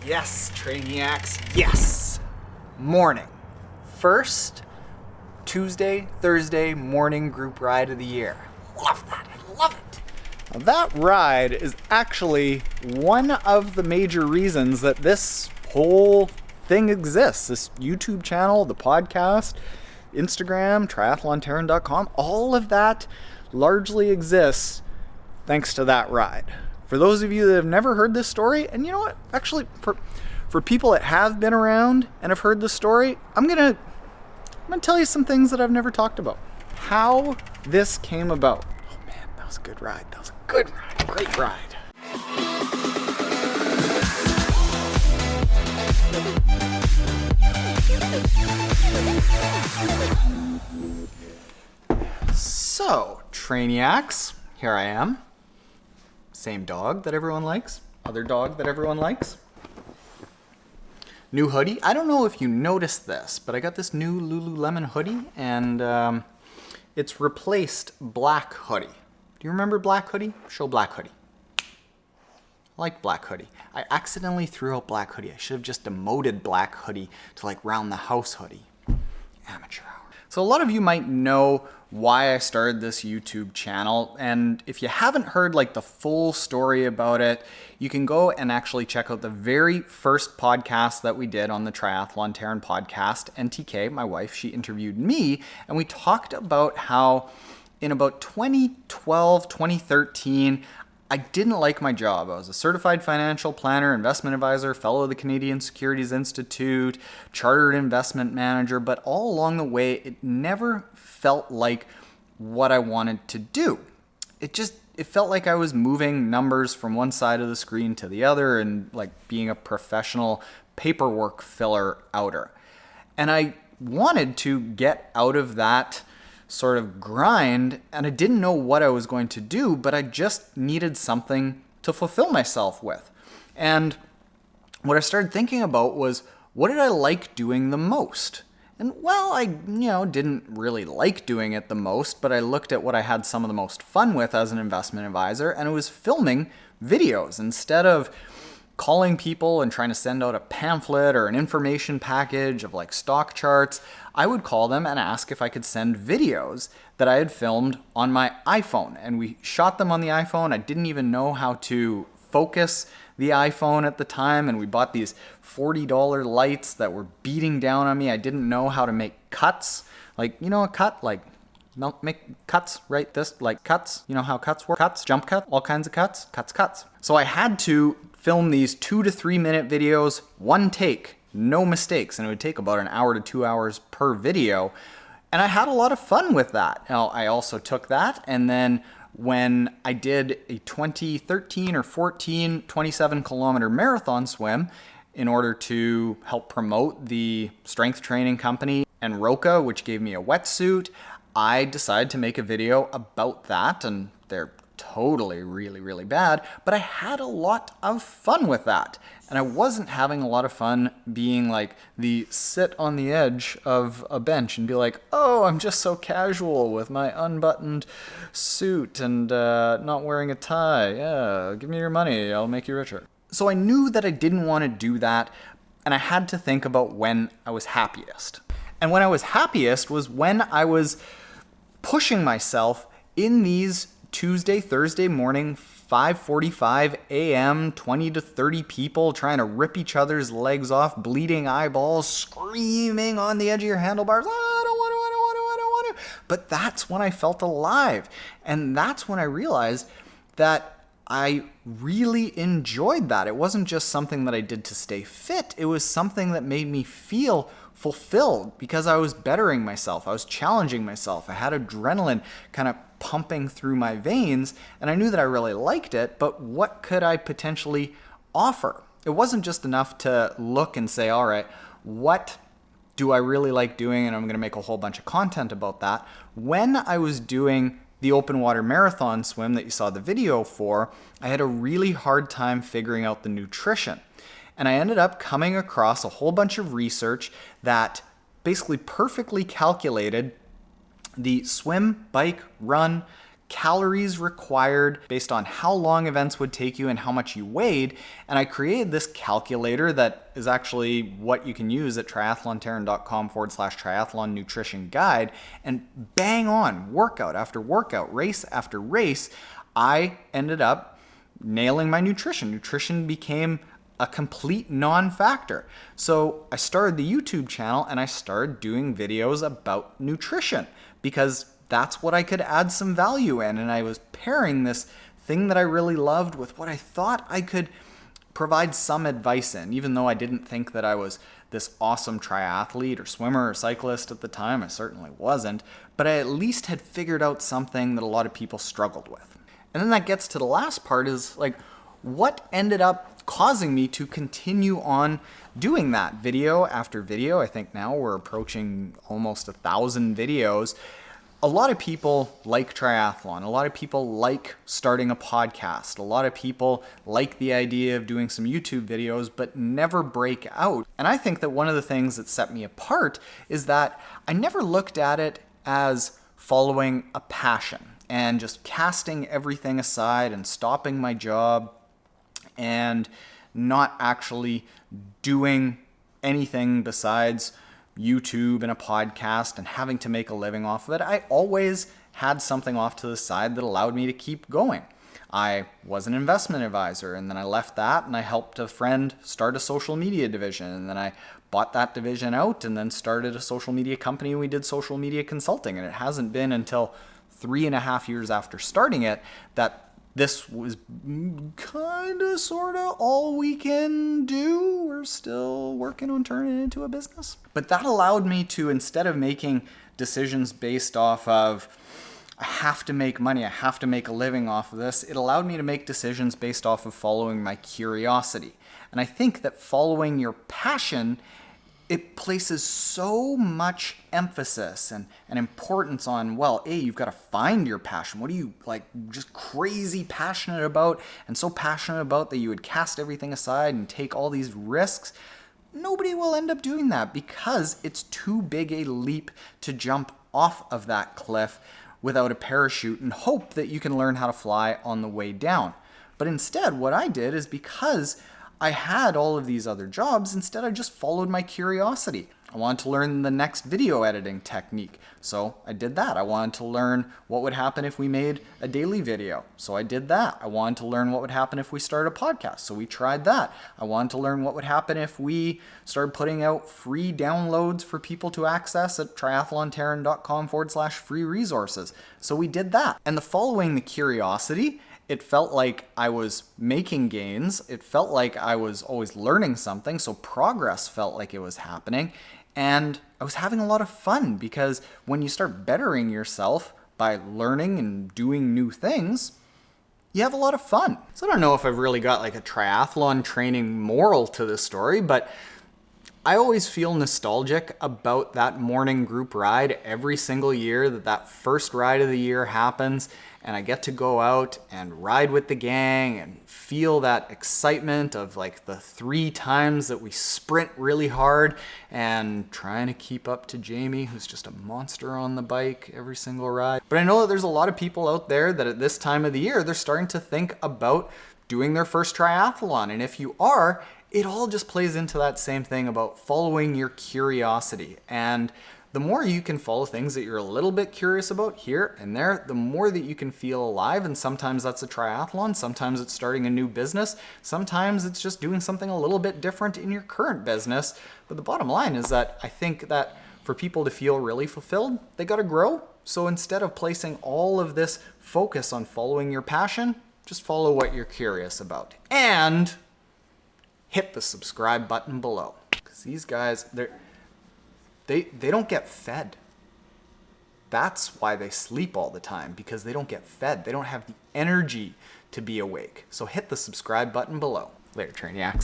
Yes, Trainiacs, yes! Morning. First Tuesday, Thursday morning group ride of the year. Love that, I love it. Now, that ride is actually one of the major reasons that this whole thing exists. This YouTube channel, the podcast, Instagram, triathlontaren.com, all of that largely exists thanks to that ride. For those of you that have never heard this story, and you know what, actually, for people that have been around and have heard this story, I'm gonna tell you some things that I've never talked about. How this came about. Oh man, that was a good ride. That was a good ride. Great ride. So, Trainiacs, here I am. Same dog that everyone likes. Other dog that everyone likes. New hoodie. I don't know if you noticed this, but I got this new Lululemon hoodie, and it's replaced black hoodie. Do you remember black hoodie? Show black hoodie. I like black hoodie. I accidentally threw out black hoodie. I should have just demoted black hoodie to like round the house hoodie. Amateur hour. So a lot of you might know why I started this YouTube channel, and if you haven't heard like the full story about it, you can go and actually check out the very first podcast that we did on the Triathlon Taren podcast. NTK, my wife, she interviewed me, and we talked about how in about 2012, 2013, I didn't like my job. I was a certified financial planner, investment advisor, fellow of the Canadian Securities Institute, chartered investment manager, but all along the way, it never felt like what I wanted to do. It felt like I was moving numbers from one side of the screen to the other and like being a professional paperwork filler outer. And I wanted to get out of that sort of grind, and I didn't know what I was going to do, but I just needed something to fulfill myself with. And what I started thinking about was, what did I like doing the most? And well, I didn't really like doing it the most, but I looked at what I had some of the most fun with as an investment advisor, and it was filming videos. Instead of calling people and trying to send out a pamphlet or an information package of like stock charts, I would call them and ask if I could send videos that I had filmed on my iPhone. And we shot them on the iPhone. I didn't even know how to focus the iPhone at the time, and we bought these $40 lights that were beating down on me. I didn't know how to make cuts. Like, you know, a cut, like make cuts, right? This, like cuts, you know how cuts work? Cuts, jump cut, all kinds of cuts. So I had to film these 2 to 3 minute videos, one take, no mistakes, and it would take about an hour to 2 hours per video. And I had a lot of fun with that. Now, I also took that, and then when I did a 2013 or 14 27 kilometer marathon swim in order to help promote the strength training company and Roca, which gave me a wetsuit, I decided to make a video about that, and they're totally really bad, but I had a lot of fun with that. And I wasn't having a lot of fun being like the sit on the edge of a bench and be like, oh, I'm just so casual with my unbuttoned suit and not wearing a tie. Yeah, give me your money, I'll make you richer. So I knew that I didn't want to do that, and I had to think about when I was happiest. And when I was happiest was when I was pushing myself in these Tuesday, Thursday morning, 5:45 a.m., 20 to 30 people trying to rip each other's legs off, bleeding eyeballs, screaming on the edge of your handlebars, I don't want to. But that's when I felt alive. And that's when I realized that I really enjoyed that. It wasn't just something that I did to stay fit. It was something that made me feel fulfilled because I was bettering myself. I was challenging myself. I had adrenaline kind of pumping through my veins, and I knew that I really liked it, but what could I potentially offer? It wasn't just enough to look and say, all right, what do I really like doing? And I'm going to make a whole bunch of content about that. When I was doing the open water marathon swim that you saw the video for, I had a really hard time figuring out the nutrition. And I ended up coming across a whole bunch of research that basically perfectly calculated the swim, bike, run calories required based on how long events would take you and how much you weighed. And I created this calculator that is actually what you can use at triathlontaren.com/triathlon nutrition guide. And bang on, workout after workout, race after race, I ended up nailing my nutrition. Nutrition became a complete non-factor. So I started the YouTube channel and I started doing videos about nutrition because that's what I could add some value in. And I was pairing this thing that I really loved with what I thought I could provide some advice in, even though I didn't think that I was this awesome triathlete or swimmer or cyclist at the time. I certainly wasn't, but I at least had figured out something that a lot of people struggled with. And then that gets to the last part, is like, what ended up causing me to continue on doing that video after video. I think now we're approaching almost 1,000 videos. A lot of people like triathlon. A lot of people like starting a podcast. A lot of people like the idea of doing some YouTube videos, but never break out. And I think that one of the things that set me apart is that I never looked at it as following a passion and just casting everything aside and stopping my job and not actually doing anything besides YouTube and a podcast and having to make a living off of it. I always had something off to the side that allowed me to keep going. I was an investment advisor, and then I left that and I helped a friend start a social media division, and then I bought that division out and then started a social media company, and we did social media consulting. And it hasn't been until 3.5 years after starting it that this was kind of, sort of all we can do. We're still working on turning it into a business. But that allowed me to, instead of making decisions based off of, I have to make money, I have to make a living off of this, it allowed me to make decisions based off of following my curiosity. And I think that following your passion, it places so much emphasis and importance on, well, A, you've got to find your passion. What are you like just crazy passionate about, and so passionate about that you would cast everything aside and take all these risks? Nobody will end up doing that because it's too big a leap to jump off of that cliff without a parachute and hope that you can learn how to fly on the way down. But instead, what I did is, because I had all of these other jobs, instead I just followed my curiosity. I wanted to learn the next video editing technique, so I did that. I wanted to learn what would happen if we made a daily video, so I did that. I wanted to learn what would happen if we started a podcast, so we tried that. I wanted to learn what would happen if we started putting out free downloads for people to access at triathlontaren.com/free resources, so we did that. And the following the curiosity, it felt like I was making gains. It felt like I was always learning something, so progress felt like it was happening. And I was having a lot of fun, because when you start bettering yourself by learning and doing new things, you have a lot of fun. So I don't know if I've really got like a triathlon training moral to this story, but I always feel nostalgic about that morning group ride every single year that first ride of the year happens, and I get to go out and ride with the gang and feel that excitement of like the 3 times that we sprint really hard and trying to keep up to Jamie, who's just a monster on the bike every single ride. But I know that there's a lot of people out there that at this time of the year, they're starting to think about doing their first triathlon. And if you are, it all just plays into that same thing about following your curiosity. And the more you can follow things that you're a little bit curious about here and there, the more that you can feel alive. And sometimes that's a triathlon, sometimes it's starting a new business, sometimes it's just doing something a little bit different in your current business. But the bottom line is that I think that for people to feel really fulfilled, they got to grow. So instead of placing all of this focus on following your passion, just follow what you're curious about. And hit the subscribe button below, because these guys, they don't get fed. That's why they sleep all the time, because they don't get fed. They don't have the energy to be awake. So hit the subscribe button below. Later, Trainiacs.